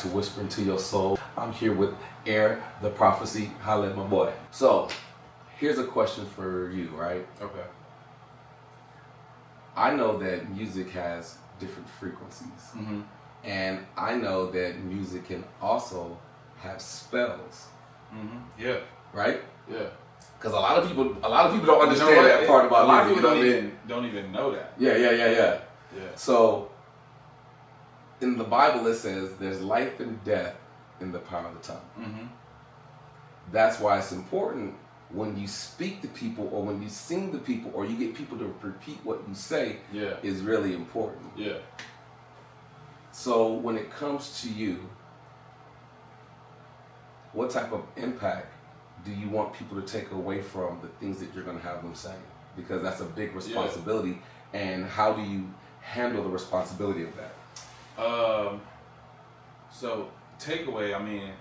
to Whisper Into Your Soul. I'm here with Heir The Prophecy. Holla at my boy. So, here's a question for you, right? Okay. I know that music has different frequencies. Mm-hmm. And I know that music can also have spells. Mm-hmm. Yeah. Right? Yeah. Because a lot of people don't understand that part about a lot music. of people don't even know that. Yeah. Yeah. So, in the Bible it says there's life and death in the power of the tongue. Mm-hmm. That's why it's important when you speak to people or when you sing to people or you get people to repeat what you say. Yeah. Is really important. Yeah. So when it comes to you, what type of impact do you want people to take away from the things that you're going to have them say? Because that's a big responsibility. Yeah. And how do you handle the responsibility of that? So takeaway, I mean,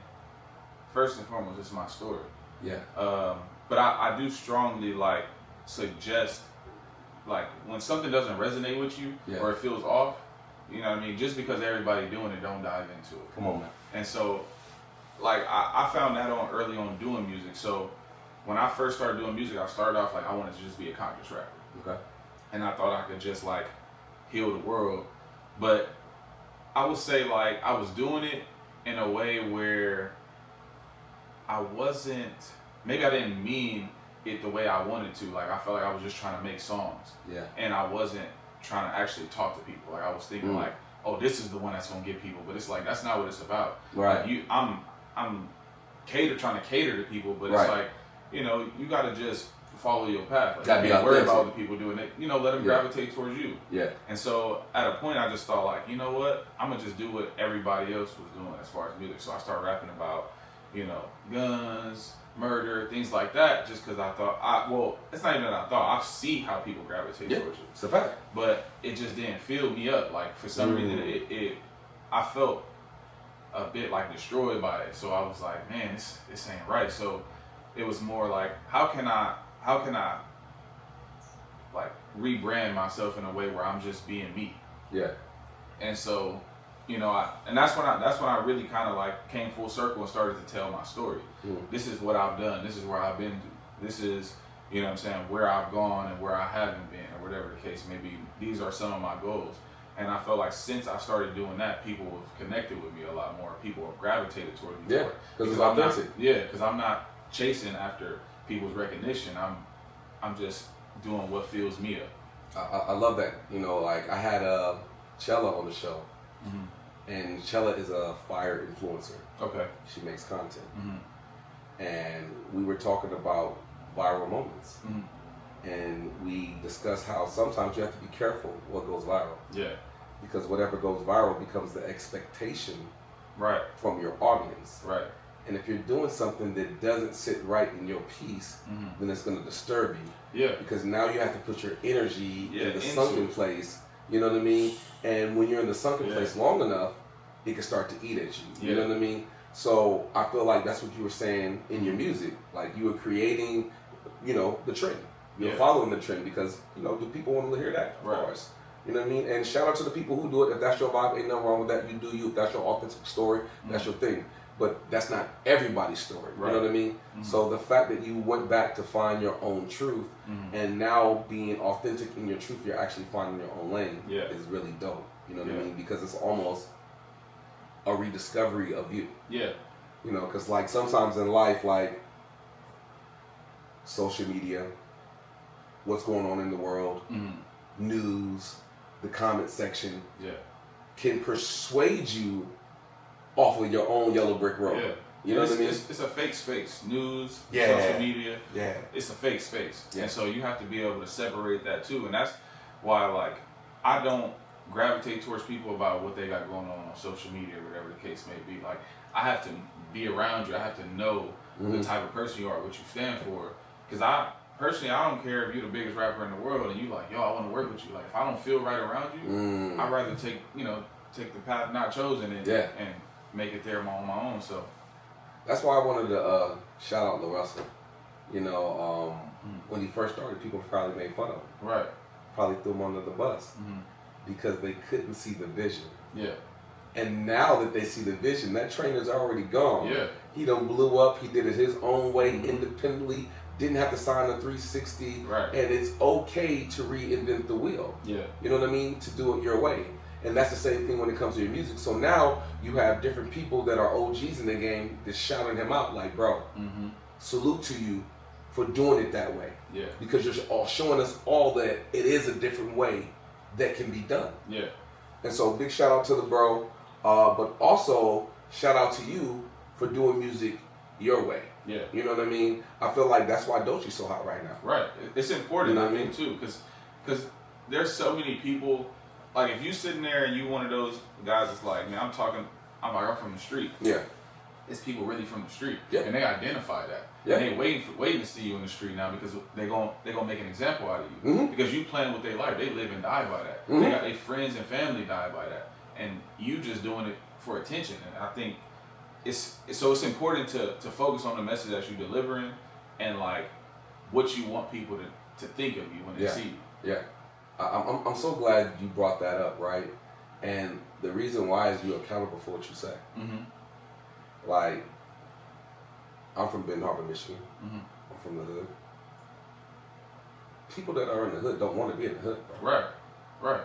first and foremost, it's my story. Yeah. But I do strongly suggest when something doesn't resonate with you or it feels off, you know what I mean? Just because everybody doing it, don't dive into it. Come on, man. And so, I found that early on doing music. So when I first started doing music, I started off I wanted to just be a conscious rapper. Okay. And I thought I could just heal the world. But I would say I was doing it in a way where I wasn't, maybe I didn't mean it the way I wanted to. I felt like I was just trying to make songs. Yeah. And I wasn't trying to actually talk to people. I was thinking oh, this is the one that's gonna get people, but it's that's not what it's about. Right. I'm trying to cater to people, but right. it's you gotta just follow your path. Gotta be worried about what people doing. Let them gravitate towards you. Yeah. And so at a point, I just thought you know what? I'm gonna just do what everybody else was doing as far as music. So I started rapping about guns, murder, things like that, just because I thought, it's not even that I thought, I see how people gravitate towards you. It's a fact. But it just didn't fill me up. For some reason, I felt a bit destroyed by it. So I was like, man, this ain't right. So it was more how can I rebrand myself in a way where I'm just being me? Yeah. And so, and that's when I really kind of came full circle and started to tell my story. This is what I've done. This is where I've been. This is, where I've gone and where I haven't been, or whatever the case may be. These are some of my goals. And I felt since I started doing that, people have connected with me a lot more. People have gravitated toward me more. Because it's authentic. Because I'm not chasing after people's recognition. I'm just doing what fills me up. I love that. I had Chella on the show. Mm-hmm. And Chella is a fire influencer. Okay. She makes content. Mm-hmm. And we were talking about viral moments. Mm-hmm. And we discussed how sometimes you have to be careful what goes viral. Yeah. Because whatever goes viral becomes the expectation from your audience. Right. And if you're doing something that doesn't sit right in your piece, then it's going to disturb you. Yeah. Because now you have to put your energy in the sunken place. You know what I mean? And when you're in the sunken place long enough, it can start to eat at you. You know what I mean? So I feel that's what you were saying in your music. You were creating, the trend. You're following the trend because, do people want to hear that? Of course. You know what I mean? And shout out to the people who do it. If that's your vibe, ain't nothing wrong with that. You do you. If that's your authentic story, that's your thing. But that's not everybody's story. You know what I mean? Mm-hmm. So the fact that you went back to find your own truth and now being authentic in your truth, you're actually finding your own lane is really dope. You know what I mean? Because it's almost a rediscovery of you. Yeah. Because sometimes in life, social media, what's going on in the world, news, the comment section can persuade you off of your own yellow brick road. Yeah. You know what I mean? It's a fake space. News, social media. Yeah. It's a fake space. Yeah. And so you have to be able to separate that too. And that's why I don't gravitate towards people about what they got going on social media or whatever the case may be. I have to be around you. I have to know the type of person you are, what you stand for. Because I don't care if you're the biggest rapper in the world and you yo, I want to work with you. If I don't feel right around you, I'd rather take the path not chosen and make it there on my own. So that's why I wanted to shout out Lil Russell. When he first started, people probably made fun of him. Right. Probably threw him under the bus because they couldn't see the vision. Yeah. And now that they see the vision, that trainer's already gone. Yeah. He done blew up. He did it his own way, independently. Didn't have to sign a 360. Right. And it's okay to reinvent the wheel. Yeah. You know what I mean? To do it your way. And that's the same thing when it comes to your music. So now you have different people that are OGs in the game that's shouting him out like, bro, salute to you for doing it that way. Yeah. Because you're all showing us all that it is a different way that can be done. Yeah. And so big shout out to the bro, but also shout out to you for doing music your way. Yeah. You know what I mean? I feel like that's why Doechie's so hot right now. Right. It's important, you know I mean, too, because there's so many people. Like, if you sitting there and you one of those guys that's like, man, I'm from the street. Yeah. It's people really from the street. Yeah. And they identify that. Yeah. And they waiting to see you in the street now because they gonna make an example out of you. Mm-hmm. Because you playing with their life. They live and die by that. Mm-hmm. They got their friends and family die by that. And you just doing it for attention. And I think it's important to focus on the message that you're delivering and like what you want people to think of you when they see you. Yeah. I'm so glad you brought that up, right? And the reason why is you're accountable for what you say. Mm-hmm. Like, I'm from Benton Harbor, Michigan. Mm-hmm. I'm from the hood. People that are in the hood don't want to be in the hood, bro. Right.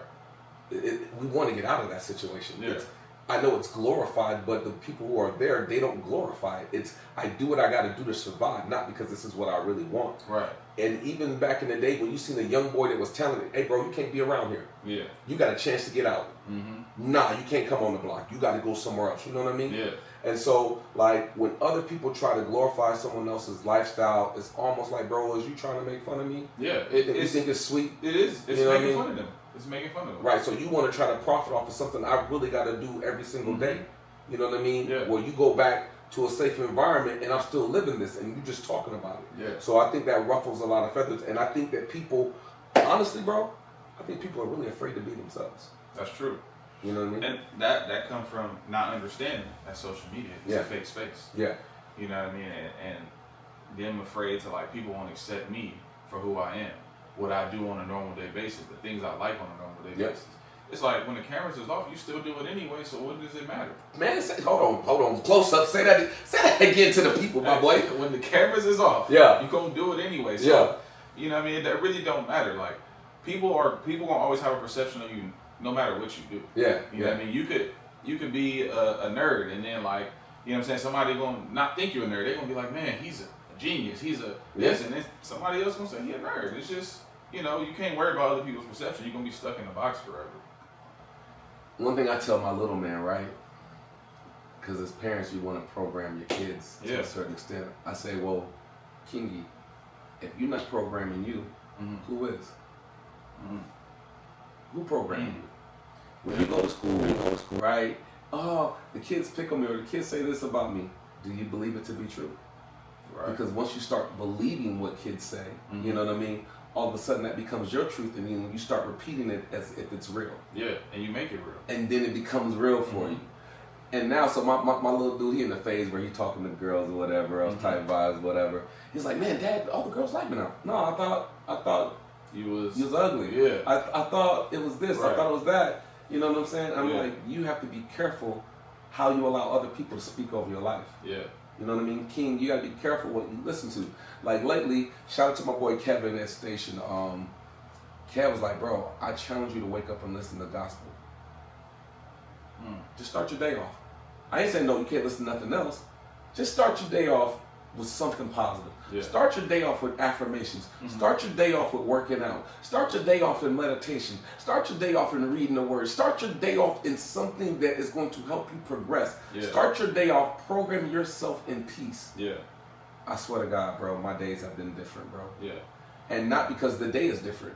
We want to get out of that situation. Yeah. I know it's glorified, but the people who are there, they don't glorify it. It's, I do what I got to do to survive, not because this is what I really want. Right. And even back in the day when you seen a young boy that was talented, hey bro, you can't be around here. Yeah. You got a chance to get out. Mm-hmm. Nah, you can't come on the block. You got to go somewhere else. You know what I mean? Yeah. And so, like, when other people try to glorify someone else's lifestyle, it's almost like, bro, is you trying to make fun of me? Yeah. You think it's sweet? It is. It's making fun of them. It's making fun of them. Right, so you want to try to profit off of something I really got to do every single day. You know what I mean? Yeah. Where you go back to a safe environment and I'm still living this and you're just talking about it. Yeah. So I think that ruffles a lot of feathers. And I think that people, honestly, bro, I think people are really afraid to be themselves. That's true. You know what I mean? And that comes from not understanding that social media is a fake space. Yeah. You know what I mean? And them afraid to, like, people won't accept me for who I am, what I do on a normal day basis, the things I like on a normal day basis. It's like when the cameras is off, you still do it anyway, so what does it matter? Man, hold on, close up. Say that again to the people, my boy. When the cameras is off, you gonna do it anyway. So, you know what I mean? That really don't matter. Like, people gonna always have a perception of you no matter what you do. Yeah. You know what I mean? You could be a nerd and then, like, you know what I'm saying, somebody gonna not think you're a nerd. They're gonna be like, man, he's a genius, he's a this, and then somebody else gonna say he's a nerd. It's just, you know, you can't worry about other people's perception. You're gonna be stuck in a box forever. One thing I tell my little man, right? Because as parents, you want to program your kids to a certain extent. I say, well, Kingy, if you're not programming you, who is? Who programming you? When you go to school, right? Oh, the kids pick on me or the kids say this about me. Do you believe it to be true? Right. Because once you start believing what kids say, you know what I mean? All of a sudden that becomes your truth, and then you start repeating it as if it's real. Yeah, and you make it real. And then it becomes real for you. And now, so my little dude, he in the phase where he talking to girls or whatever else, type vibes, whatever. He's like, man, Dad, all the girls like me now. No, I thought you was ugly. Yeah. I thought it was this. Right. I thought it was that. You know what I'm saying? I'm like, you have to be careful how you allow other people to speak over your life. Yeah. You know what I mean? King, you gotta be careful what you listen to. Like lately, shout out to my boy Kevin at Station. Kev was like, bro, I challenge you to wake up and listen to gospel. Just start your day off. I ain't saying no, you can't listen to nothing else. Just start your day off with something positive. Yeah. Start your day off with affirmations. Start your day off with working out. Start your day off in meditation. Start your day off in reading the word. Start your day off in something that is going to help you progress. Yeah. Start your day off programming yourself in peace. Yeah. I swear to God, bro, my days have been different, bro. Yeah. And not because the day is different,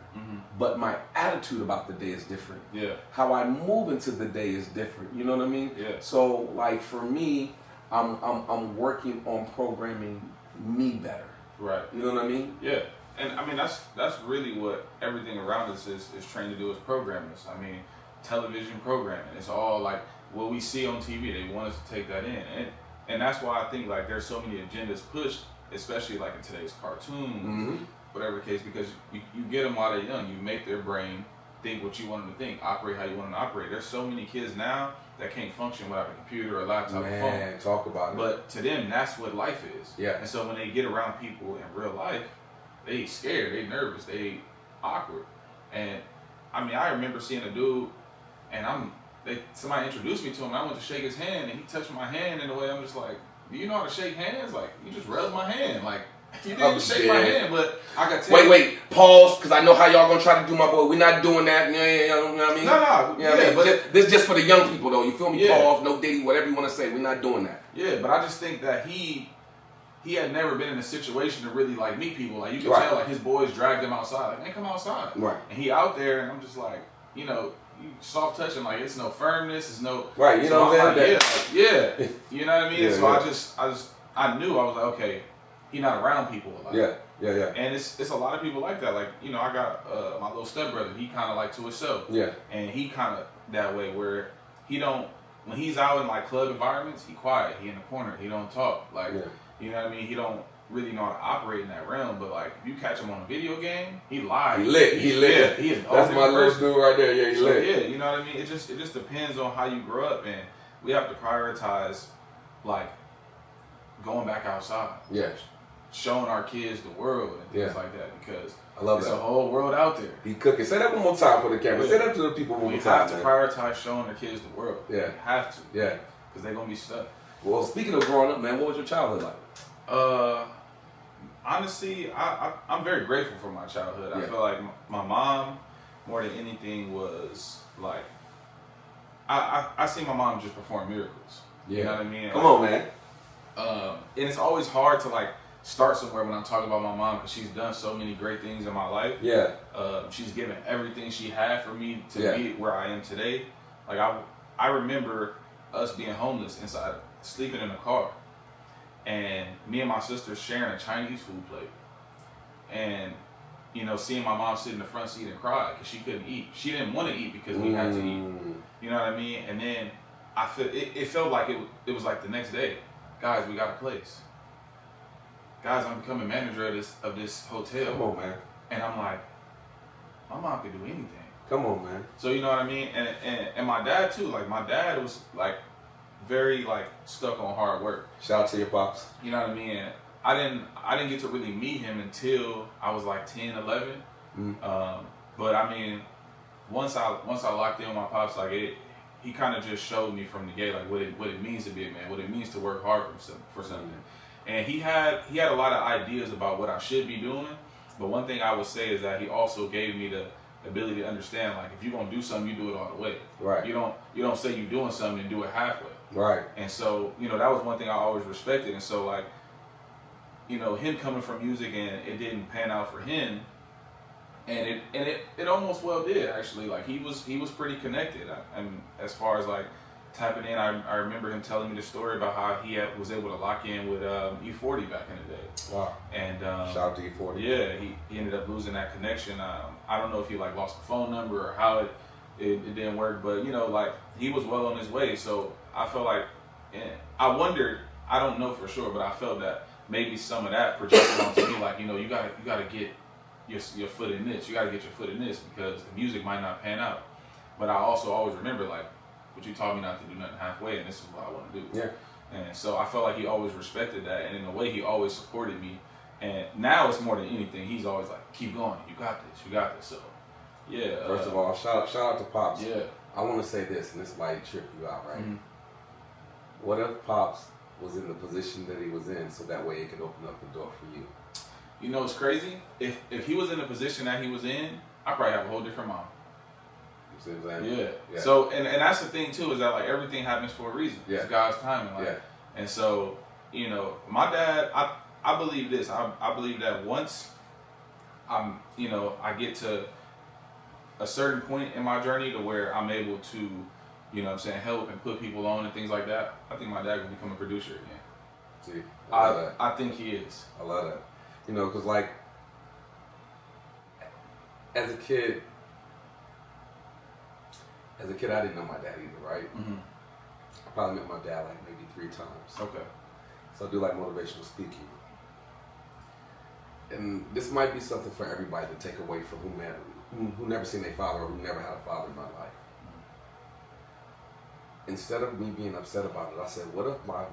but my attitude about the day is different. Yeah. How I move into the day is different. You know what I mean? Yeah. So, like, for me, I'm working on programming me better. Right. You know what I mean? Yeah. And I mean that's really what everything around us is trained to do, is program us. I mean, television programming. It's all like what we see on TV. They want us to take that in. And that's why I think, like, there's so many agendas pushed, especially like in today's cartoons, whatever the case, because you get them while they're young. You make their brain think what you want them to think, operate how you want them to operate. There's so many kids now that can't function without a computer or a laptop or phone. Talk about it. But to them, that's what life is. Yeah. And so when they get around people in real life, they scared, they nervous, they awkward. And I mean, I remember seeing a dude, and somebody introduced me to him, and I went to shake his hand, and he touched my hand in a way I'm just like, do you know how to shake hands? Like, you just rubbed my hand. Like, you didn't shake my hand, but I got to Wait, pause, because I know how y'all gonna try to do my boy. We're not doing that. You know what I mean? No. You know what I mean? But this just for the young people, though. You feel me? Yeah. Pause, no Diddy, whatever you want to say. We're not doing that. Yeah, but I just think that he had never been in a situation to really like meet people. Like, you can tell, like, his boys dragged him outside. Like, man, come outside. Right. And he out there, and I'm just like, you know, you soft touching, like, it's no firmness, it's no. Right. You know what I'm saying? Yeah. You know what I mean? Yeah, so I knew, I was like, okay, he not around people a lot. Yeah. And it's a lot of people like that. Like, you know, I got my little stepbrother. He kind of like to himself. Yeah. And he kind of that way where he don't, when he's out in like club environments, he quiet. He in the corner. He don't talk. Like, you know what I mean? He don't really know how to operate in that realm. But like, if you catch him on a video game, he live. He lit. Yeah, he is. That's my little dude right there. Yeah, he lit. Yeah, you know what I mean? It just depends on how you grow up, and we have to prioritize like going back outside. Yeah. Showing our kids the world and things like that, because I love there's a whole world out there. He cooking. Say that one more time for the camera. Say that to the people one more time. We have to prioritize showing the kids the world. Yeah. We have to. Yeah. Because they're going to be stuck. Well, speaking of growing up, man, what was your childhood like? Honestly, I'm very grateful for my childhood. I feel like my mom, more than anything, was like, I see my mom just perform miracles. Yeah. You know what I mean? Come on, man. And it's always hard to like start somewhere when I'm talking about my mom, because she's done so many great things in my life. Yeah. She's given everything she had for me to be where I am today. Like, I remember us being homeless inside, sleeping in a car, and me and my sister sharing a Chinese food plate, and you know, seeing my mom sit in the front seat and cry because she couldn't eat. She didn't want to eat because we had to eat. You know what I mean? And then I feel it felt like it was like the next day, guys, we got a place. Guys, I'm becoming manager of this hotel. Come on, man. And I'm like, my mom could do anything. Come on, man. So you know what I mean? And my dad too. Like, my dad was like very like stuck on hard work. Shout out to your pops. You know what I mean? And I didn't get to really meet him until I was like 10, 11. But I mean, once I locked in with my pops, like he kind of just showed me from the gate like what it means to be a man, what it means to work hard for something. And he had a lot of ideas about what I should be doing, but one thing I would say is that he also gave me the ability to understand, like, if you're gonna do something, you do it all the way. Right. You don't say you're doing something and do it halfway. Right. And so, you know, that was one thing I always respected. And so, like, you know, him coming from music and it didn't pan out for him, and it almost well did, actually. Like, he was pretty connected. And as far as like tapping in, I remember him telling me the story about how he was able to lock in with E40 back in the day. Wow. And shout out to E40. Yeah, he ended up losing that connection. I don't know if he like lost the phone number or how it didn't work, but you know, like, he was well on his way. So I felt like, I wondered, I don't know for sure, but I felt that maybe some of that projected onto me, like, you know, you gotta get your foot in this. You gotta get your foot in this, because the music might not pan out. But I also always remember, like, but you taught me not to do nothing halfway, and this is what I want to do. Yeah. And so I felt like he always respected that, and in a way he always supported me. And now it's more than anything, he's always like, keep going, you got this. So yeah. First of all, shout out to Pops. Yeah. I want to say this, and this might trip you out, right? Mm-hmm. What if Pops was in the position that he was in, so that way it could open up the door for you? You know, it's crazy. If he was in the position that he was in, I'd probably have a whole different mom. You see what I'm saying? Yeah. So, and that's the thing too, is that like everything happens for a reason. Yeah. It's God's timing. Like, and so, you know, my dad, I believe this. I believe that once I get to a certain point in my journey to where I'm able to, you know what I'm saying, help and put people on and things like that, I think my dad will become a producer again. See, I think he is. I love that. You know, because like, as a kid, I didn't know my dad either, right? Mm-hmm. I probably met my dad like maybe 3 times. Okay. So I do like motivational speaking. And this might be something for everybody to take away from who never seen their father or who never had a father in my life. Instead of me being upset about it, I said, what if my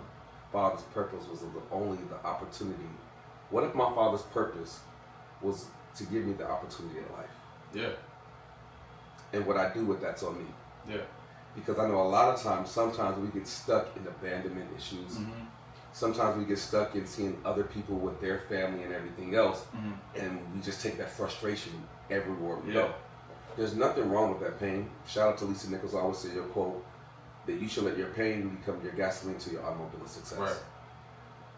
father's purpose was only the opportunity? What if my father's purpose was to give me the opportunity at life? Yeah. And what I do with that's on me. Yeah. Because I know a lot of times, sometimes we get stuck in abandonment issues. Mm-hmm. Sometimes we get stuck in seeing other people with their family and everything else, mm-hmm. and we just take that frustration everywhere we go. There's nothing wrong with that pain. Shout out to Lisa Nichols. I always say your quote, that you should let your pain become your gasoline to your automobile success. Right.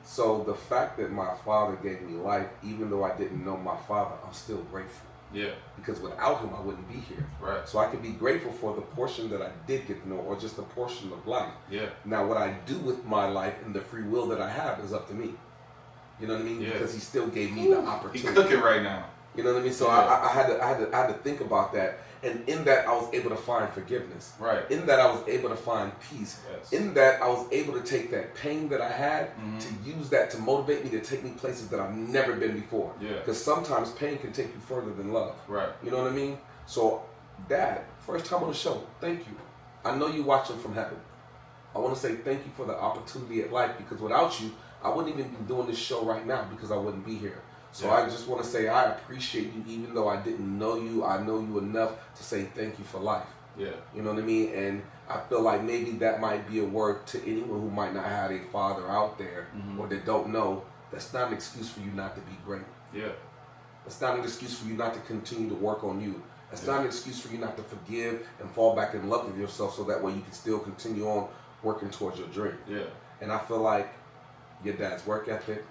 So the fact that my father gave me life, even though I didn't know my father, I'm still grateful. Yeah. Because without him, I wouldn't be here. Right. So I can be grateful for the portion that I did get to know, or just a portion of life. Yeah. Now, what I do with my life and the free will that I have is up to me. You know what I mean? Yeah. Because he still gave me the opportunity. He's cooking right now. You know what I mean? So I had to think about that, and in that I was able to find forgiveness. Right. In that I was able to find peace. Yes. In that I was able to take that pain that I had, mm-hmm. to use that to motivate me to take me places that I've never been before. Yeah. Because sometimes pain can take you further than love. Right. You know what I mean? So, Dad, first time on the show, thank you. I know you watching from heaven. I want to say thank you for the opportunity at life, because without you, I wouldn't even be doing this show right now, because I wouldn't be here. So I just want to say I appreciate you, even though I didn't know you. I know you enough to say thank you for life. Yeah. You know what I mean? And I feel like maybe that might be a word to anyone who might not have a father out there, mm-hmm. or that don't know. That's not an excuse for you not to be great. Yeah. That's not an excuse for you not to continue to work on you. That's not an excuse for you not to forgive and fall back in love with yourself, so that way you can still continue on working towards your dream. Yeah. And I feel like your dad's work ethic,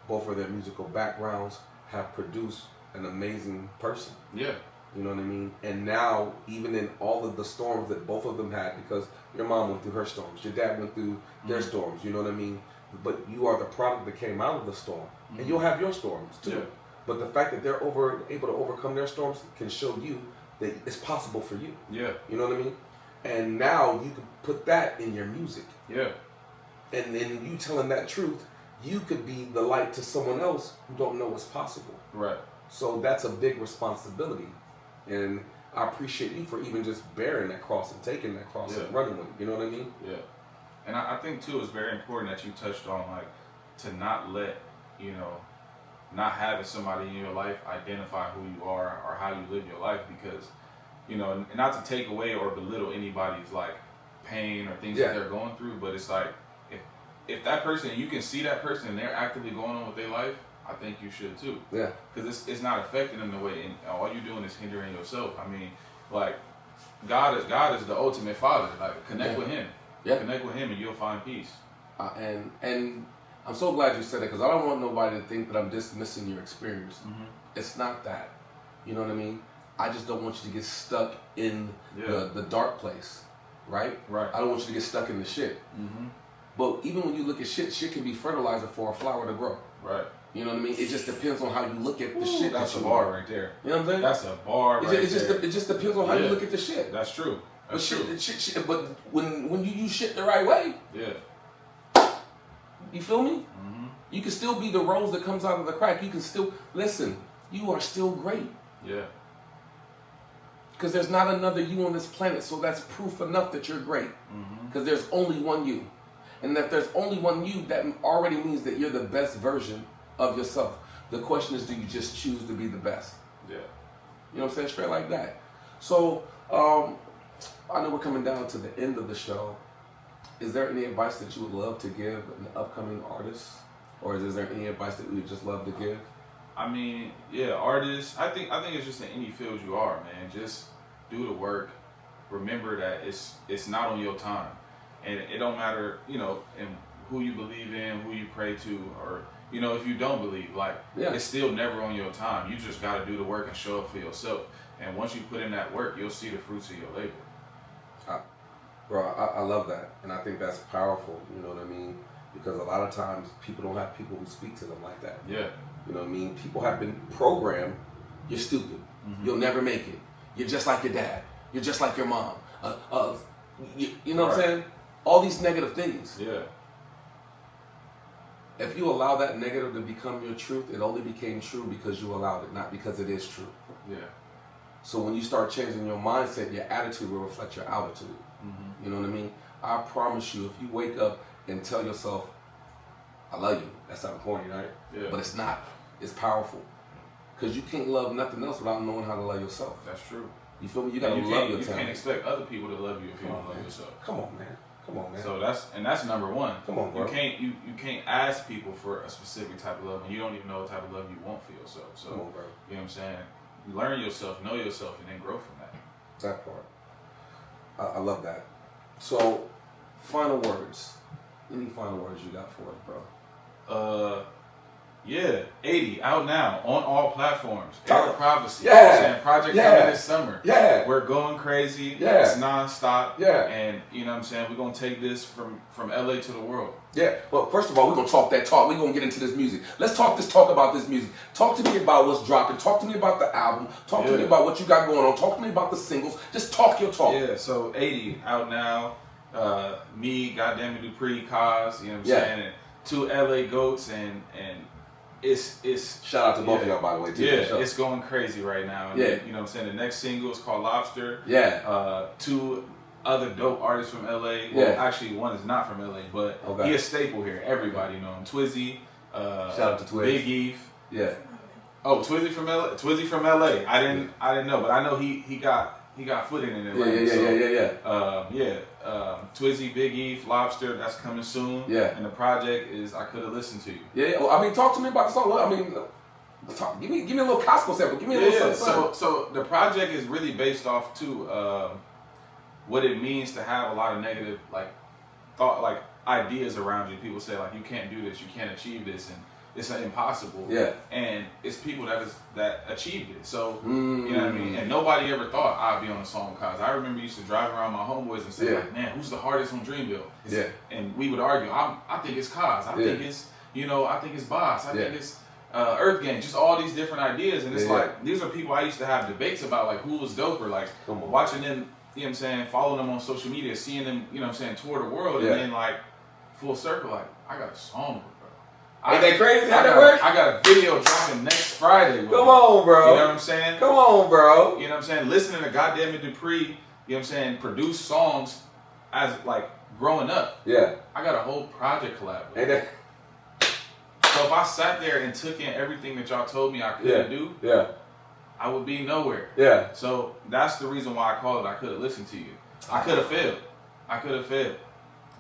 both of their musical backgrounds, have produced an amazing person. Yeah. You know what I mean? And now, even in all of the storms that both of them had, because your mom went through her storms, your dad went through their mm-hmm. storms, you know what I mean? But you are the product that came out of the storm. Mm-hmm. And you'll have your storms too. Yeah. But the fact that they're able to overcome their storms can show you that it's possible for you. Yeah. You know what I mean? And now you can put that in your music. Yeah. And then you telling that truth, you could be the light to someone else who don't know what's possible. Right. So that's a big responsibility. And I appreciate you for even just bearing that cross and taking that cross and running with it. You know what I mean? Yeah. And I think, too, it's very important that you touched on, like, to not let, not having somebody in your life identify who you are or how you live your life, because, not to take away or belittle anybody's, like, pain or things that they're going through, but it's like, if that person, you can see that person and they're actively going on with their life, I think you should too. Yeah. Because it's not affecting them the way, and all you're doing is hindering yourself. I mean, like, God is the ultimate father. Like, connect with him. Yeah. Connect with him and you'll find peace. And I'm so glad you said that, because I don't want nobody to think that I'm dismissing your experience. Mm-hmm. It's not that. You know what I mean? I just don't want you to get stuck in the dark place. Right? Right. I don't want you to get stuck in the shit. Mm-hmm. But even when you look at shit can be fertilizer for a flower to grow. Right. You know what I mean? It just depends on how you look at the shit. That's a bar right there. You know what I'm saying? That's a bar right there. It just depends on how you look at the shit. That's true. That's true. But when you use shit the right way, you feel me? Mm-hmm. You can still be the rose that comes out of the crack. You can still, listen, you are still great. Yeah. Because there's not another you on this planet, so that's proof enough that you're great. Because there's only one you. And if there's only one you, that already means that you're the best version of yourself. The question is, do you just choose to be the best? Yeah. You know what I'm saying? Straight like that. So, I know we're coming down to the end of the show. Is there any advice that you would love to give an upcoming artist? Or is there any advice that we would just love to give? I mean, artists, I think it's just in any field you are, man. Just do the work. Remember that it's not on your time. And it don't matter, and who you believe in, who you pray to, or, if you don't believe, it's still never on your time. You just got to do the work and show up for yourself. And once you put in that work, you'll see the fruits of your labor. Bro, I love that. And I think that's powerful, you know what I mean? Because a lot of times people don't have people who speak to them like that. Yeah. You know what I mean? People have been programmed, you're stupid. Mm-hmm. You'll never make it. You're just like your dad. You're just like your mom. You know what I'm saying? All these negative things. Yeah. If you allow that negative to become your truth, it only became true because you allowed it, not because it is true. Yeah. So when you start changing your mindset, your attitude will reflect your altitude. You know what I mean? I promise you, if you wake up and tell yourself, I love you, that's not corny, right? Yeah. But it's not. It's powerful. Because you can't love nothing else without knowing how to love yourself. That's true. You feel me? You gotta love your talent. You can't expect other people to love you if you don't love yourself. Come on, man. Come on, man. So that's number one. Come on, bro. You can't ask people for a specific type of love, and you don't even know what type of love you want for yourself. So come on, bro. You know what I'm saying? Learn yourself, know yourself, and then grow from that. That part. I love that. So, final words. Any final words you got for us, bro? Yeah, 80 out now on all platforms. Heir The Prophecy. Yeah. You know what I'm saying? Project coming this summer. Yeah. We're going crazy. Yeah. It's non-stop. Yeah. And you know what I'm saying? We're gonna take this from LA to the world. Yeah. Well, first of all, we're gonna talk that talk. We're gonna get into this music. Let's talk about this music. Talk to me about what's dropping. Talk to me about the album. Talk to me about what you got going on. Talk to me about the singles. Just talk your talk. Yeah, so 80 out now. Me, Goddamn It Dupree, Cos, you know what I'm saying? And 2 LA goats and it's shout out to both of y'all, by the way, too. Yeah, it's going crazy right now. And yeah. You know what I'm saying? The next single is called Lobster. Yeah. 2 other dope artists from LA. Well, actually, one is not from LA, but he a staple here. Everybody know him. Twizzy. Shout out to Twizzy. Big Eve. Yeah. Oh, Twizzy from LA. Twizzy from LA. I didn't know, but I know he got footing in Atlanta. Yeah. Twizzy, Big Eve, Lobster, that's coming soon. Yeah. And the project is I Could Have Listened to You. Yeah. Well, I mean, talk to me about the song. I mean, give me a little Costco sample. Give me a little something. So the project is really based off too what it means to have a lot of negative ideas around you. People say like you can't do this, you can't achieve this, and it's impossible. Yeah. And it's people that achieved it. So, you know what I mean? And nobody ever thought I'd be on a song with Cos. I remember used to drive around my homeboys and say, like, man, who's the hardest on Dreamville? Yeah. And we would argue, I think it's Cos. I think it's, I think it's Boss. I think it's Earth Gang. Just all these different ideas. And it's like, these are people I used to have debates about, like, who was doper. Like, watching them, you know what I'm saying, following them on social media, seeing them, you know what I'm saying, tour the world. And then, like, full circle, like, I got a song with Ain't that crazy how that works? I got a video dropping next Friday. Come on, bro. You know what I'm saying? Come on, bro. You know what I'm saying? Listening to Goddamn It Dupree, you know what I'm saying, produce songs as, like, growing up. Yeah. I got a whole project collab with. Ain't that? So if I sat there and took in everything that y'all told me I couldn't do, I would be nowhere. Yeah. So that's the reason why I called it I Could Have Listened to You. I could have failed.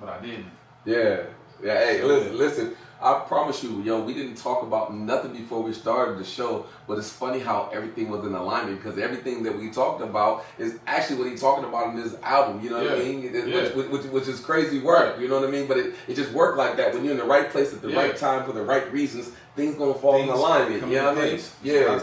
But I didn't. Yeah. Yeah, hey, listen. I promise you, we didn't talk about nothing before we started the show, but it's funny how everything was in alignment because everything that we talked about is actually what he's talking about in this album, you know what I mean? Which is crazy work, you know what I mean? But it just worked like that. When you're in the right place at the right time for the right reasons, things gonna fall in alignment, you know what I mean? Yeah.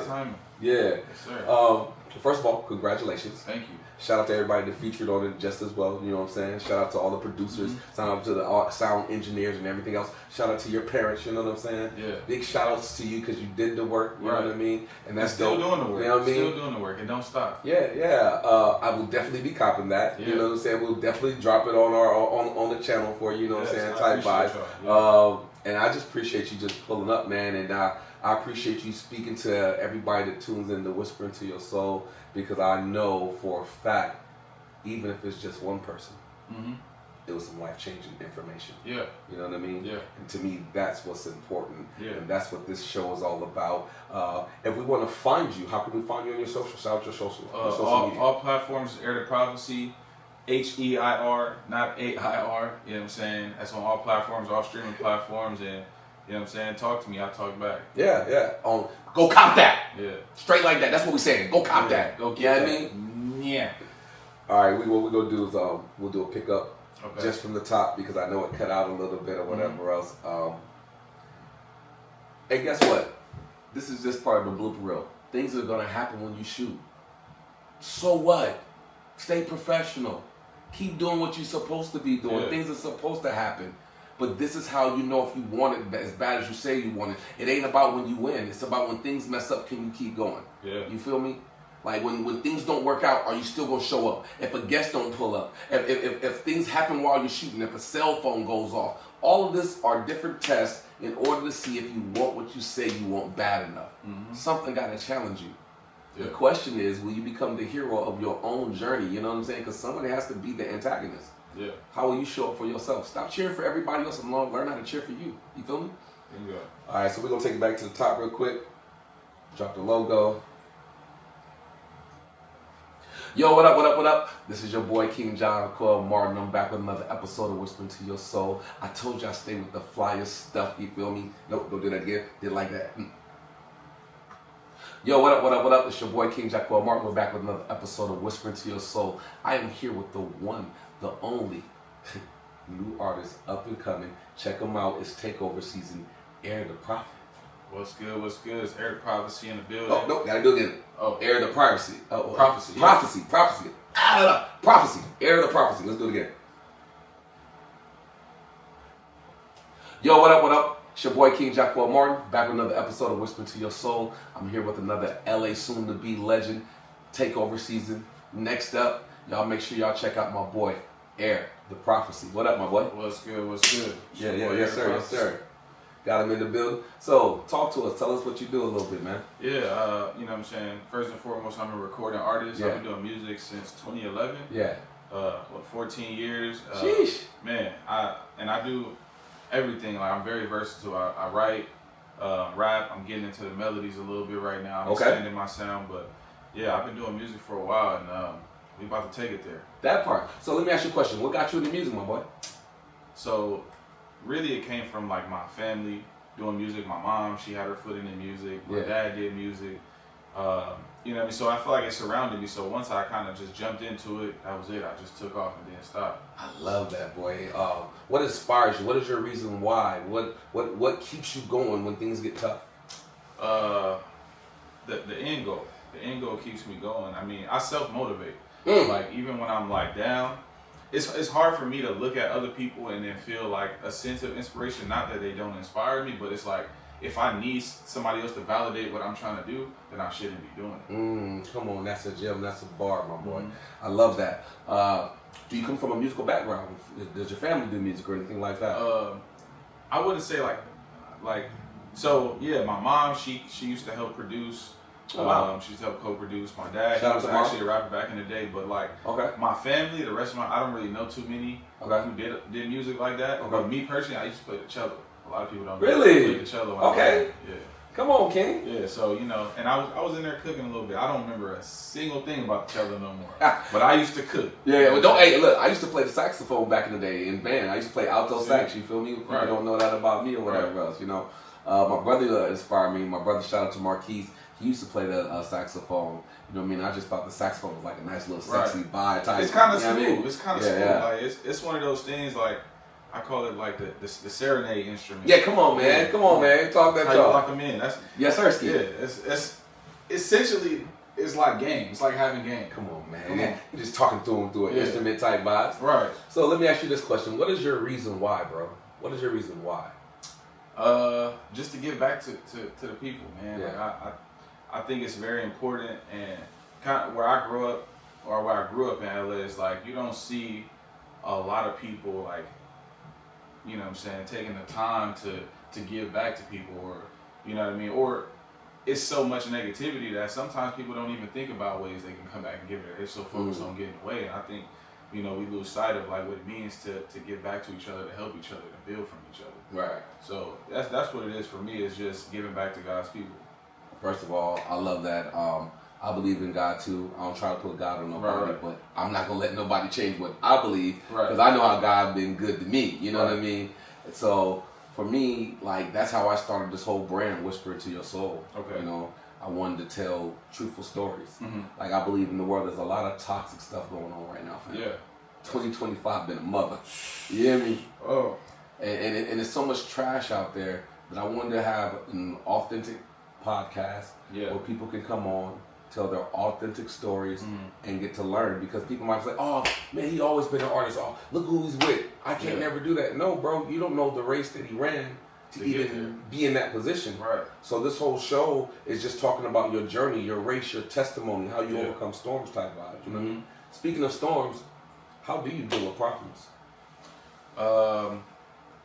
Yes, sir. First of all, congratulations. Thank you. Shout out to everybody that featured on it just as well, you know what I'm saying? Shout out to all the producers, shout out to the sound engineers and everything else. Shout out to your parents, you know what I'm saying? Yeah. Big shout outs to you because you did the work, you know what I mean? And that's still dope. Doing the work. You know what I mean? Still doing the work. It don't stop. Yeah. I will definitely be copping that. You know what I'm saying? We'll definitely drop it on our on the channel for you, know what I'm saying? Type vibe. And I just appreciate you just pulling up, man. And I appreciate you speaking to everybody that tunes in to Whisper Into Your Soul because I know for a fact, even if it's just one person, it was some life-changing information. Yeah. You know what I mean? Yeah. And to me, that's what's important. Yeah. And that's what this show is all about. If we want to find you, how can we find you on your social? Shout out your social media. All platforms, Heir The Prophecy, HEIR, not AIR. You know what I'm saying? That's on all platforms, all streaming platforms, and you know what I'm saying? Talk to me, I'll talk back. Yeah. Go cop that. Yeah. Straight like that. That's what we're saying. Go cop that. Go get that. You know what I mean? Yeah. All right, what we're going to do is we'll do a pickup just from the top because I know it cut out a little bit or whatever else. And guess what? This is just part of the blooper reel. Things are going to happen when you shoot. So what? Stay professional. Keep doing what you're supposed to be doing. Yeah. Things are supposed to happen. But this is how you know if you want it as bad as you say you want it. It ain't about when you win. It's about when things mess up, can you keep going? Yeah. You feel me? Like when things don't work out, are you still gonna show up? If a guest don't pull up, if things happen while you're shooting, if a cell phone goes off, all of this are different tests in order to see if you want what you say you want bad enough. Something gotta challenge you. The question is, will you become the hero of your own journey? You know what I'm saying? Because somebody has to be the antagonist. Yeah. How will you show up for yourself? Stop cheering for everybody else and learn how to cheer for you. You feel me? Yeah. All right, so we're going to take it back to the top real quick. Drop the logo. Yo, what up, what up, what up? This is your boy King John Cole Martin. I'm back with another episode of Whispering to Your Soul. I told you I stay with the flyest stuff, you feel me? Nope, don't do that again. Did like that. Yo, what up, what up, what up? It's your boy King John Cole Martin. We're back with another episode of Whispering to Your Soul. I am here with the one, the only new artist up and coming. Check them out. It's takeover season. Heir The Prophet. What's good? What's good? It's Heir The Prophecy in the building. Oh, no, gotta do it again. Oh, Heir The Prophecy. Prophecy. Yeah. Prophecy. Prophecy. Prophecy. Heir The Prophecy. Let's do it again. Yo, what up, what up? It's your boy King Jacques Martin, back with another episode of Whispering to Your Soul. I'm here with another LA soon-to-be legend, takeover season. Next up, y'all make sure y'all check out my boy, Heir The Prophecy. What up, my boy? What's good? What's good? Yeah, yes sir, yes sir. Got him in the building. So, talk to us. Tell us what you do a little bit, man. Yeah, you know what I'm saying? First and foremost, I'm a recording artist. I've been doing music since 2011. Yeah. 14 years. Sheesh. Man, I do everything. Like, I'm very versatile. I write, rap. I'm getting into the melodies a little bit right now. I'm expanding my sound, but yeah, I've been doing music for a while, and we about to take it there. That part. So let me ask you a question. What got you into music, my boy? So, really, it came from like my family doing music. My mom, she had her foot in the music. My dad did music. You know what I mean? So I feel like it surrounded me. So once I kind of just jumped into it, that was it. I just took off and didn't stop. I love that, boy. What inspires you? What is your reason why? What keeps you going when things get tough? The end goal. The end goal keeps me going. I mean, I self-motivate. Like, even when I'm like down, it's hard for me to look at other people and then feel like a sense of inspiration. Not that they don't inspire me, but it's like, if I need somebody else to validate what I'm trying to do, then I shouldn't be doing it. Come on, that's a gem, that's a bar, my boy. I love that. Do you come from a musical background? Does your family do music or anything like that? I wouldn't say so yeah, my mom, she used to help produce. Oh, wow. She used to help co-produce. My dad, he was actually a rapper back in the day, but like my family, the rest of I don't really know too many who did music like that. But me personally, I used to play the cello. A lot of people don't know. Really? I played the cello. Yeah. Come on, King. Yeah, so you know, and I was in there cooking a little bit. I don't remember a single thing about the cello no more. But I used to cook. Yeah, but look, I used to play the saxophone back in the day in band. I used to play alto sax, you feel me? People don't know that about me or whatever else, you know. My brother inspired me. My brother, shout out to Marquise. He used to play the saxophone. You know what I mean? I just thought the saxophone was like a nice little sexy vibe type. It's kind of smooth. I mean? It's kind of smooth. Yeah. Like it's one of those things like I call it like the serenade instrument. Yeah, come on, man. Yeah. Come on, man. Talk that talk. How you lock them in. Yes, sir, Steve. Yeah, it's essentially it's like game. It's like having game. Come on, man. You're just talking through an instrument type vibes. Right. So let me ask you this question. What is your reason why, bro? What is your reason why? Just to give back to the people, man. Yeah. Like I think it's very important, and kind of where I grew up in LA is like you don't see a lot of people like, you know what I'm saying, taking the time to give back to people, or you know what I mean, or it's so much negativity that sometimes people don't even think about ways they can come back and give it. They're so focused on getting away, and I think, you know, we lose sight of like what it means to give back to each other, to help each other, to build from each other. Right. So that's what it is for me. Is just giving back to God's people. First of all, I love that. I believe in God too. I don't try to put God on nobody, but I'm not gonna let nobody change what I believe, because I know how God been good to me. You know what I mean? So for me, like that's how I started this whole brand, Whispering to Your Soul. Okay. You know, I wanted to tell truthful stories. Like I believe in the world, there's a lot of toxic stuff going on right now, fam. Yeah. 2025 been a mother. You hear me? Oh. And there's so much trash out there that I wanted to have an authentic podcast where people can come on, tell their authentic stories, and get to learn, because people might say, oh man, he always been an artist, oh look who he's with, I can't never do that. No bro, you don't know the race that he ran to even be in that position. Right. So this whole show is just talking about your journey, your race, your testimony, how you overcome storms type vibes. You know what I mean? Speaking of storms, how do you deal with problems? I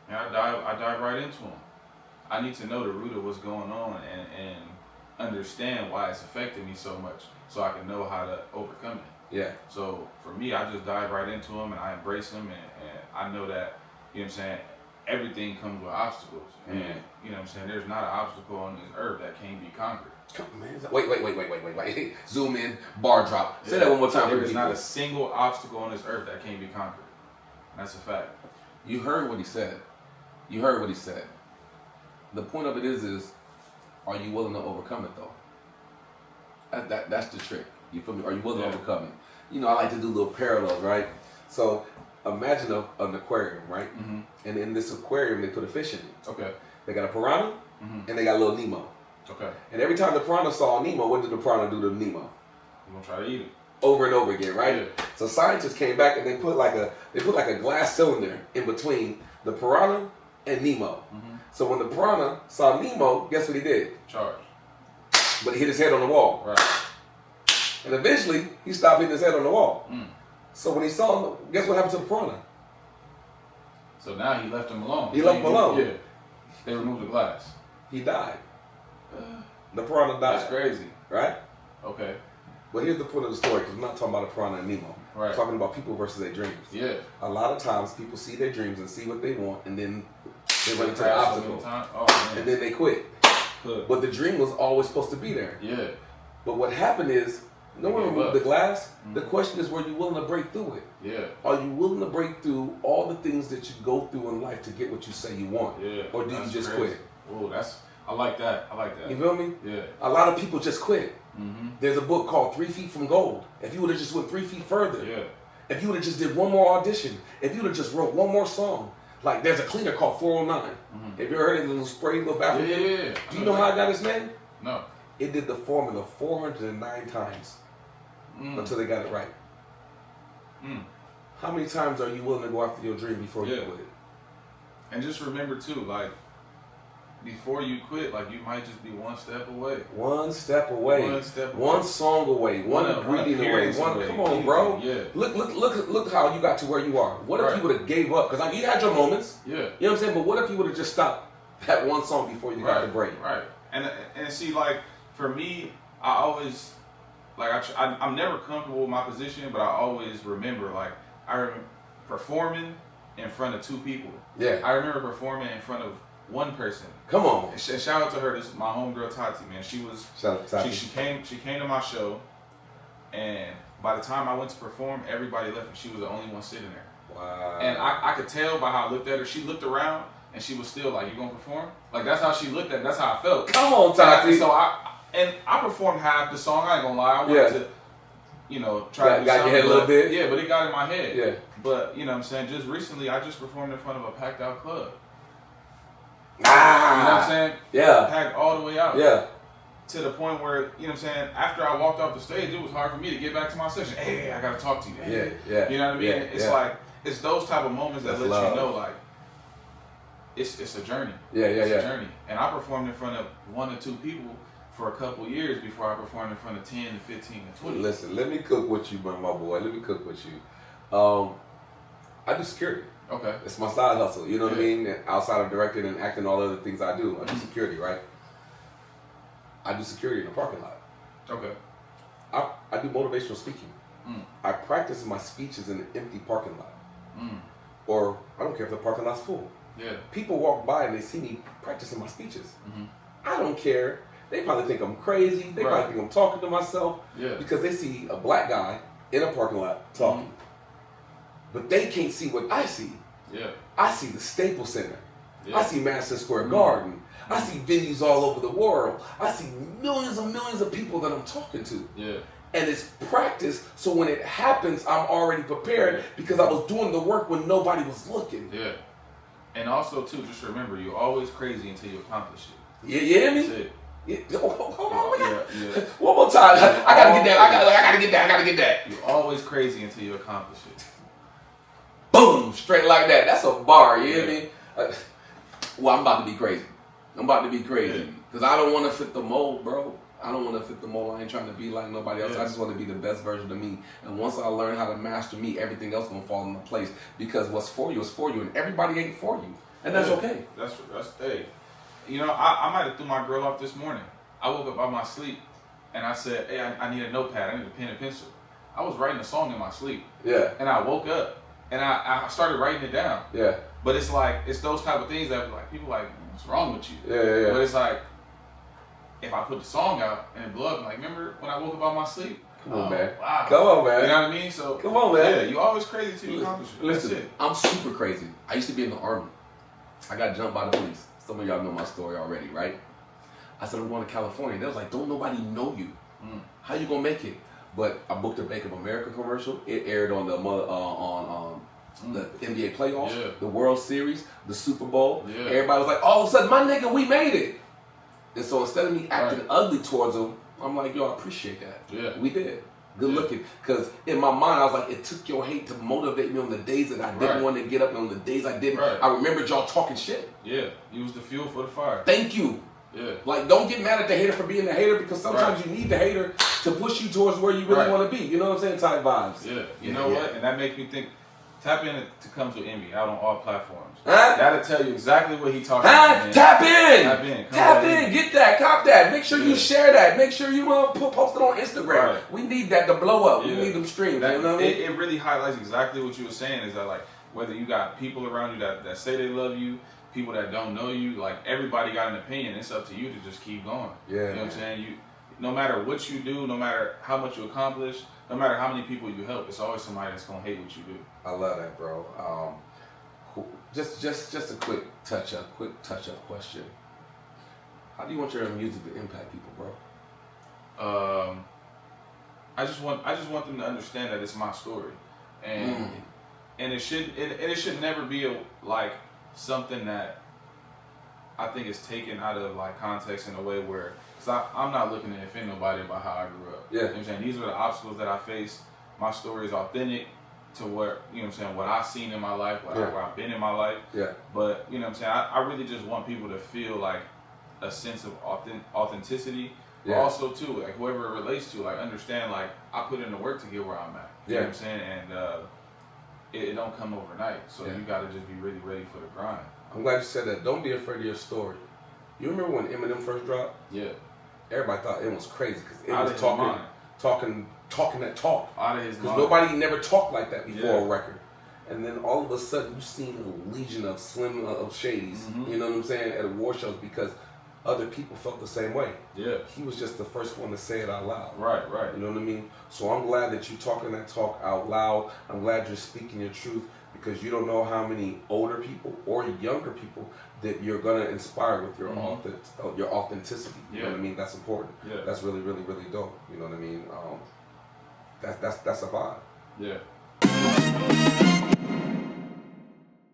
dive right into them. I need to know the root of what's going on, and understand why it's affected me so much, so I can know how to overcome it. Yeah. So for me, I just dive right into them and I embrace them, and I know that, you know what I'm saying, everything comes with obstacles, and you know what I'm saying, there's not an obstacle on this earth that can't be conquered. Come on, man. Wait. Zoom in, bar drop. Say that one more time. There is not a single obstacle on this earth that can't be conquered. That's a fact. You heard what he said. The point of it is, are you willing to overcome it though? That's the trick. You feel me? Are you willing to overcome it? You know, I like to do little parallels, right? So imagine an aquarium, right? Mm-hmm. And in this aquarium, they put a fish in it. Okay. They got a piranha, and they got a little Nemo. Okay. And every time the piranha saw Nemo, what did the piranha do to Nemo? You're gonna try to eat it. Over and over again, right? Yeah. So scientists came back and they put like a glass cylinder in between the piranha and Nemo. Mm-hmm. So when the piranha saw Nemo, guess what he did? Charge. But he hit his head on the wall. Right. And eventually, he stopped hitting his head on the wall. Mm. So when he saw him, guess what happened to the piranha? So now he left him alone. He left him alone. Yeah. They removed the glass. He died. The piranha died. That's crazy. Right? Okay. But here's the point of the story, because we're not talking about a piranha and Nemo. Right. We're talking about people versus their dreams. Yeah. A lot of times, people see their dreams and see what they want, and then they run into the obstacle. And then they quit. Good. But the dream was always supposed to be there. Yeah. But what happened is, no one removed the glass. Mm-hmm. The question is, were you willing to break through it? Yeah. Are you willing to break through all the things that you go through in life to get what you say you want? Yeah. Or do you just quit? Oh, I like that. You feel me? Yeah. A lot of people just quit. Mm-hmm. There's a book called 3 Feet from Gold. If you would have just went 3 feet further. Yeah. If you would have just did one more audition. If you would have just wrote one more song. Like there's a cleaner called 409. Mm-hmm. Have you heard of the little spray, little bathroom? Yeah. Do you know how I got its name? No. It did the formula 409 times until they got it right. How many times are you willing to go after your dream before you quit? And just remember too, like, before you quit, like, you might just be one step away. One step away. One song away. One ingredient away. Come on, bro. Yeah. Look how you got to where you are. What if you would have gave up? Because you had your moments. Yeah. You know what I'm saying? But what if you would have just stopped that one song before you got the break? Right. And see, like, for me, I always, like, I'm never comfortable with my position, but I always remember, like, I remember performing in front of 2 people. Yeah. I remember performing in front of one person. Come on. And shout out to her. This is my homegirl Tati, man. She was. Shout out to Tati. She came to my show, and by the time I went to perform, everybody left, and she was the only one sitting there. Wow. And I could tell by how I looked at her. She looked around, and she was still like, "You gonna perform?" Like that's how she looked at me. That's how I felt. Come on, Tati. So I performed half the song. I ain't gonna lie. I wanted to, try to do got something. Your head a little bit. Yeah, but it got in my head. Yeah. But you know what I'm saying? Just recently, I just performed in front of a packed out club. You know what I'm saying? Yeah. Packed all the way out. Yeah. To the point where, you know what I'm saying, after I walked off the stage, it was hard for me to get back to my session. Hey, I gotta talk to you. Yeah. You know what I mean? Yeah. It's like, it's those type of moments that let you know, like, it's a journey. It's a journey. And I performed in front of 1 or 2 people for a couple years before I performed in front of 10 and 15 and 20. Listen, let me cook with you, my boy. Let me cook with you. I do security. Okay. It's my side hustle. You know what I mean? Outside of directing and acting, all the other things I do. I do security, right? I do security in the parking lot. Okay. I do motivational speaking. I practice my speeches in an empty parking lot. Or I don't care if the parking lot's full. Yeah. People walk by and they see me practicing my speeches. I don't care. They probably think I'm crazy. They probably think I'm talking to myself. Yeah. Because they see a black guy in a parking lot talking. But they can't see what I see. Yeah. I see the Staples Center. Yeah. I see Madison Square Garden. I see venues all over the world. I see millions and millions of people that I'm talking to. Yeah. And it's practice, so when it happens, I'm already prepared because I was doing the work when nobody was looking. Yeah. And also, too, just remember, you're always crazy until you accomplish it. You hear me? That's it. Yeah. Hold on. Yeah. One more time. I gotta get that. I gotta get that. You're always crazy until you accomplish it. Boom! Straight like that. That's a bar. You hear me? Well, I'm about to be crazy. Because I don't want to fit the mold, bro. I don't want to fit the mold. I ain't trying to be like nobody else. I just want to be the best version of me. And once I learn how to master me, everything else gonna fall into place. Because what's for you is for you, and everybody ain't for you, and that's okay. That's hey. You know, I might have threw my girl off this morning. I woke up out of my sleep and I said, hey, I need a notepad. I need a pen and pencil. I was writing a song in my sleep. Yeah. And I woke up and I started writing it down. Yeah. But it's like, it's those type of things that like people like, what's wrong with you? Yeah. But it's like, if I put the song out and it blew up, I'm like, remember when I woke up out of my sleep? Come on, man. Wow. Come on, man. You know what I mean? So come on, man. Yeah, you always crazy till you accomplish it. Listen, I'm super crazy. I used to be in the Army. I got jumped by the police. Some of y'all know my story already, right? I said I'm going to California. They was like, don't nobody know you. How you gonna make it? But I booked a Bank of America commercial. It aired on the the NBA playoffs, the World Series, the Super Bowl. Yeah. Everybody was like, all of a sudden, my nigga, we made it. And so instead of me acting ugly towards them, I'm like, yo, I appreciate that. Yeah. We did. Good looking. Because in my mind, I was like, it took your hate to motivate me on the days that I didn't want to get up and on the days I didn't. I remembered y'all talking shit. Yeah. You was the fuel for the fire. Thank you. Yeah. Like, don't get mad at the hater for being the hater, because sometimes you need the hater to push you towards where you really want to be. You know what I'm saying? Type vibes. Yeah. You know what? And that makes me think, tap in to Comes With Envy out on all platforms. That'll tell you exactly what he talking about. Tap in. Tap in. Get that. Cop that. Make sure you share that. Make sure you post it on Instagram. We need that to blow up. We need them streams. That, you know what I mean? It really highlights exactly what you were saying, is that like, whether you got people around you that say they love you, people that don't know you, like everybody got an opinion. It's up to you to just keep going. Yeah. You know what I'm saying? No matter what you do, no matter how much you accomplish, no matter how many people you help, it's always somebody that's gonna hate what you do. I love that, bro. Just a quick touch up question. How do you want your music to impact people, bro? I just want them to understand that it's my story, and it should never be like something that I think is taken out of like context in a way where, cause I'm not looking to offend nobody about how I grew up. Yeah. You know what I'm saying? These are the obstacles that I faced. My story is authentic to what, you know what I'm saying, what I've seen in my life, where I've been in my life. Yeah. But, you know what I'm saying, I really just want people to feel like a sense of authenticity. But also too, like whoever it relates to, like understand, like I put in the work to get where I'm at. You know what I'm saying? And it don't come overnight. So you gotta just be really ready for the grind. I'm glad you said that. Don't be afraid of your story. You remember when Eminem first dropped? Yeah. Everybody thought it was crazy because it Out was of talking that talk. Out of his mind. Because nobody never talked like that before a record. And then all of a sudden, you've seen a legion of Slim of Shadys, you know what I'm saying, at award shows, because other people felt the same way. Yeah. He was just the first one to say it out loud. Right. You know what I mean? So I'm glad that you're talking that talk out loud. I'm glad you're speaking your truth, because you don't know how many older people or younger people that you're gonna inspire with your authenticity. You know what I mean? That's important. Yeah. That's really, really, really dope. You know what I mean? That's a vibe. Yeah.